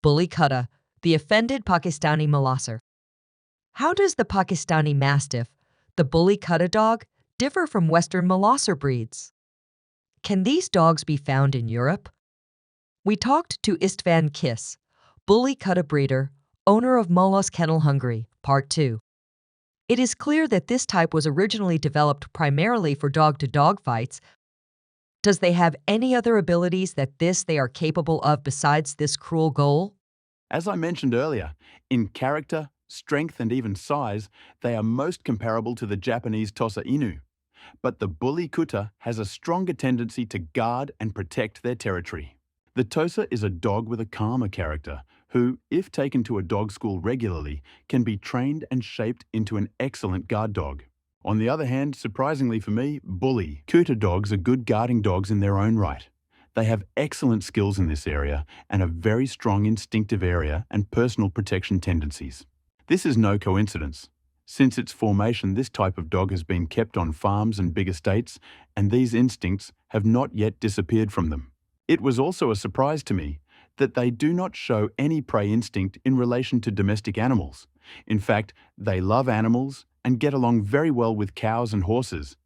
Bully Kutta, the offended Pakistani molosser. How does the Pakistani Mastiff, the Bully Kutta dog, differ from Western molosser breeds? Can these dogs be found in Europe? We talked to Istvan Kiss, Bully Kutta breeder, owner of Molos Kennel Hungary, Part 2. It is clear that this type was originally developed primarily for dog-to-dog fights. Does they have any other abilities that they are capable of besides this cruel goal? As I mentioned earlier, in character, strength and even size, they are most comparable to the Japanese Tosa Inu. But the Bully Kutta has a stronger tendency to guard and protect their territory. The Tosa is a dog with a calmer character who, if taken to a dog school regularly, can be trained and shaped into an excellent guard dog. On the other hand, surprisingly for me, Bully Kutta dogs are good guarding dogs in their own right. They have excellent skills in this area and a very strong instinctive area and personal protection tendencies. This is no coincidence. Since its formation, this type of dog has been kept on farms and big estates, and these instincts have not yet disappeared from them. It was also a surprise to me that they do not show any prey instinct in relation to domestic animals. In fact, they love animals and get along very well with cows and horses,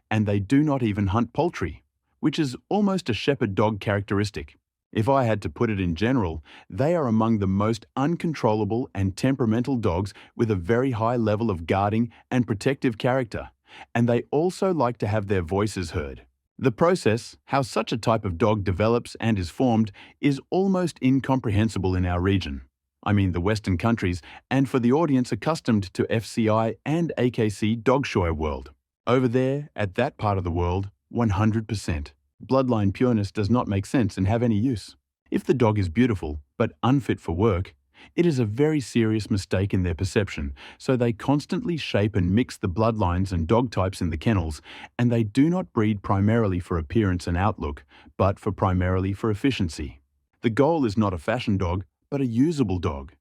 and they do not even hunt poultry, which is almost a shepherd dog characteristic. If I had to put it in general, they are among the most uncontrollable and temperamental dogs with a very high level of guarding and protective character, and they also like to have their voices heard. The process, how such a type of dog develops and is formed, is almost incomprehensible in our region. I mean the Western countries, and for the audience accustomed to FCI and AKC dog show world. Over there, at that part of the world, 100%. Bloodline pureness does not make sense and have any use. If the dog is beautiful, but unfit for work, it is a very serious mistake in their perception, so they constantly shape and mix the bloodlines and dog types in the kennels, and they do not breed primarily for appearance and outlook, but primarily for efficiency. The goal is not a fashion dog, but a usable dog.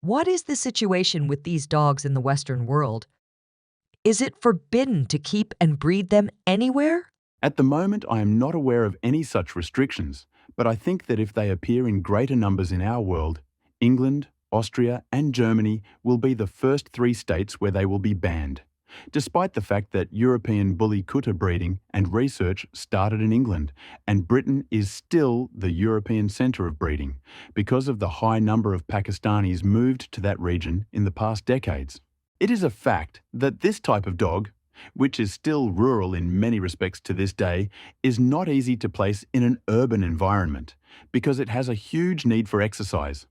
What is the situation with these dogs in the Western world? Is it forbidden to keep and breed them anywhere? At the moment, I am not aware of any such restrictions, but I think that if they appear in greater numbers in our world, England, Austria and Germany will be the first 3 states where they will be banned, despite the fact that European Bully Kutta breeding and research started in England, and Britain is still the European centre of breeding because of the high number of Pakistanis moved to that region in the past decades. It is a fact that this type of dog, which is still rural in many respects to this day, is not easy to place in an urban environment because it has a huge need for exercise,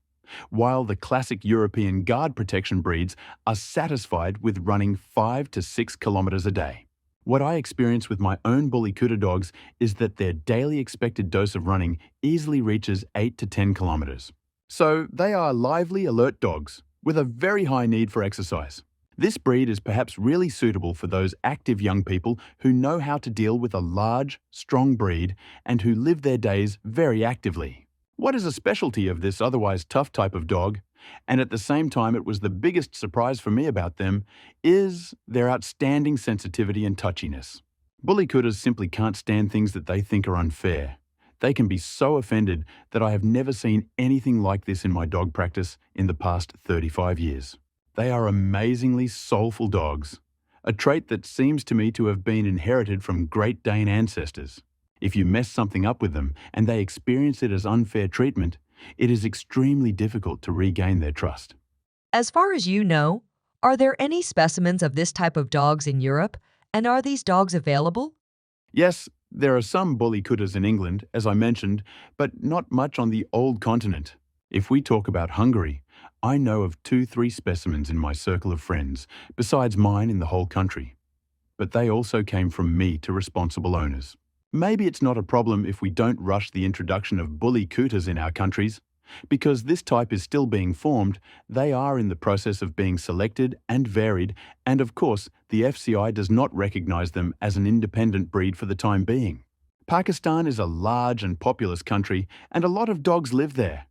while the classic European guard protection breeds are satisfied with running 5 to 6 kilometers a day. What I experience with my own Bully Kutta dogs is that their daily expected dose of running easily reaches 8 to 10 kilometers. So they are lively, alert dogs with a very high need for exercise. This breed is perhaps really suitable for those active young people who know how to deal with a large, strong breed and who live their days very actively. What is a specialty of this otherwise tough type of dog, and at the same time it was the biggest surprise for me about them, is their outstanding sensitivity and touchiness. Bully Kuttas simply can't stand things that they think are unfair. They can be so offended that I have never seen anything like this in my dog practice in the past 35 years. They are amazingly soulful dogs, a trait that seems to me to have been inherited from Great Dane ancestors. If you mess something up with them and they experience it as unfair treatment, it is extremely difficult to regain their trust. As far as you know, are there any specimens of this type of dogs in Europe, and are these dogs available? Yes, there are some Bully Kuttas in England, as I mentioned, but not much on the old continent. If we talk about Hungary, I know of 2-3 specimens in my circle of friends, besides mine in the whole country. But they also came from me to responsible owners. Maybe it's not a problem if we don't rush the introduction of Bully Kuttas in our countries. Because this type is still being formed, they are in the process of being selected and varied, and of course, the FCI does not recognize them as an independent breed for the time being. Pakistan is a large and populous country, and a lot of dogs live there.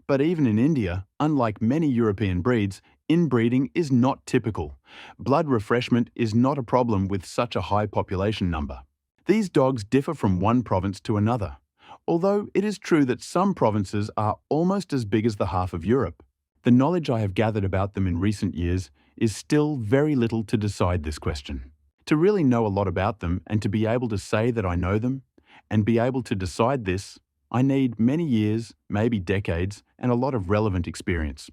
But even in India, unlike many European breeds, inbreeding is not typical. Blood refreshment is not a problem with such a high population number. These dogs differ from one province to another. although it is true that some provinces are almost as big as the half of Europe. The knowledge I have gathered about them in recent years is still very little to decide this question. To really know a lot about them and to be able to say that I know them and be able to decide this, I need many years, maybe decades, and a lot of relevant experience.